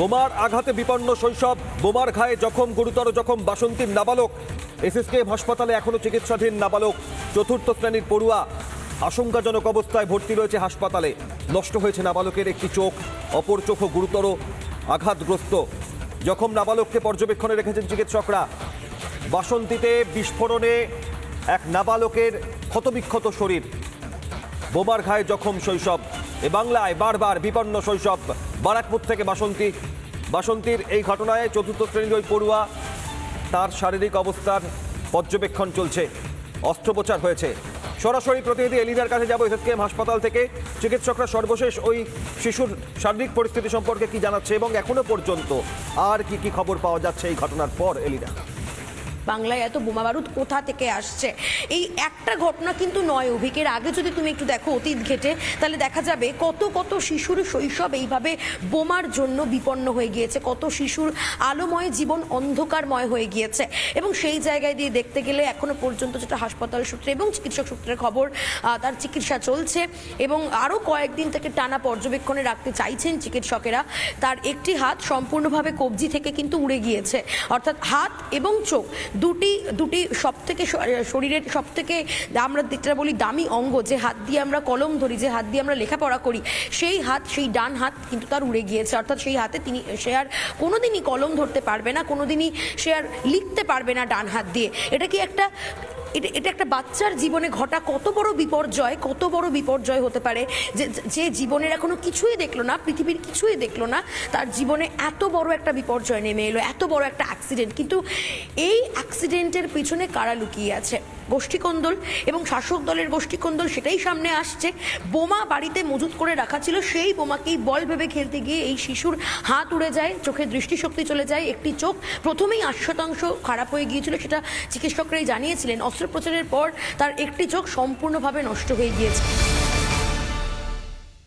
বোমার আঘাতে বিপন্ন শৈশব, বোমার ঘায়ে জখম, গুরুতর জখম বাসন্তীর নাবালক। এসএসকেএম হাসপাতালে এখনো চিকিৎসাধীন নাবালক, চতুর্থ শ্রেণীর পড়ুয়া আশঙ্কাজনক অবস্থায় ভর্তি রয়েছে হাসপাতালে। নষ্ট হয়েছে নাবালকের একটি চোখ, অপর চোখও গুরুতর আঘাতগ্রস্ত। জখম নাবালককে পর্যবেক্ষণে রেখেছেন চিকিৎসকরা। বাসন্তীতে বিস্ফোরণে এক নাবালকের ক্ষতবিক্ষত শরীর, বোমার ঘায়ে জখম শৈশব। এ বাংলায় বারবার বিপন্ন শৈশব। বারাকপুর থেকে বাসন্তীর এই ঘটনায় চতুর্থ শ্রেণীর ওই পড়ুয়া, তার শারীরিক অবস্থার পর্যবেক্ষণ চলছে, অস্ত্রোপচার হয়েছে। সরাসরি প্রতিনিধি এলিনার কাছে যাবো এসএসকেএম হাসপাতাল থেকে। চিকিৎসকরা সর্বশেষ ওই শিশুর শারীরিক পরিস্থিতি সম্পর্কে কি জানাচ্ছে এবং এখনো পর্যন্ত আর কি খবর পাওয়া যাচ্ছে এই ঘটনার পর, এলিনা? বাংলায় এত বোমা বারুদ কোথা থেকে আসছে? এই একটা ঘটনা কিন্তু নয় অভিকের আগে যদি তুমি একটু দেখো অতীত ঘেটে, তাহলে দেখা যাবে কত কত শিশুর শৈশব এইভাবে বোমার জন্য বিপন্ন হয়ে গিয়েছে, কত শিশুর আলোময় জীবন অন্ধকারময় হয়ে গিয়েছে। এবং সেই জায়গায় দিয়ে দেখতে গেলে এখনো পর্যন্ত যেটা হাসপাতাল সূত্রে এবং চিকিৎসক সূত্রের খবর, তার চিকিৎসা চলছে এবং আরও কয়েকদিন থেকে টানা পর্যবেক্ষণে রাখতে চাইছেন চিকিৎসকেরা। তার একটি হাত সম্পূর্ণভাবে কবজি থেকে কিন্তু উড়ে গিয়েছে, অর্থাৎ হাত এবং চোখ দুটি সব থেকে শরীরের সব থেকে আমরা যেটা বলি দামি অঙ্গ, যে হাত দিয়ে আমরা কলম ধরি, যে হাত দিয়ে আমরা লেখাপড়া করি, সেই হাত, সেই ডান হাত কিন্তু তার উড়ে গিয়েছে। অর্থাৎ সেই হাতে সে আর কোনোদিনই কলম ধরতে পারবে না, কোনোদিনই সে আর লিখতে পারবে না ডান হাত দিয়ে। এটা কি এটা একটা বাচ্চার জীবনে ঘটা কত বড় বিপর্যয় হতে পারে, যে জীবনের এখনো কিছুই দেখলো না, পৃথিবীর কিছুই দেখলো না, তার জীবনে এত বড় একটা বিপর্যয় নেমে এলো, এত বড় একটা অ্যাক্সিডেন্ট। কিন্তু এই অ্যাক্সিডেন্টের পিছনে কারা লুকিয়ে আছে? গোষ্ঠীকন্দল এবং শাসক দলের গোষ্ঠীকন্দল, সেটাই সামনে আসছে। বোমা বাড়িতে মজুত করে রাখা ছিল, সেই বোমাকেই বল ভেবে খেলতে গিয়ে এই শিশুর হাত উড়ে যায়, চোখের দৃষ্টিশক্তি চলে যায়, একটি চোখ প্রথমেই ৮০% খারাপ হয়ে গিয়েছিল, সেটা চিকিৎসকরাই জানিয়েছিলেন। অস্ত্রোপচারের পর তার একটি চোখ সম্পূর্ণভাবে নষ্ট হয়ে গিয়েছে।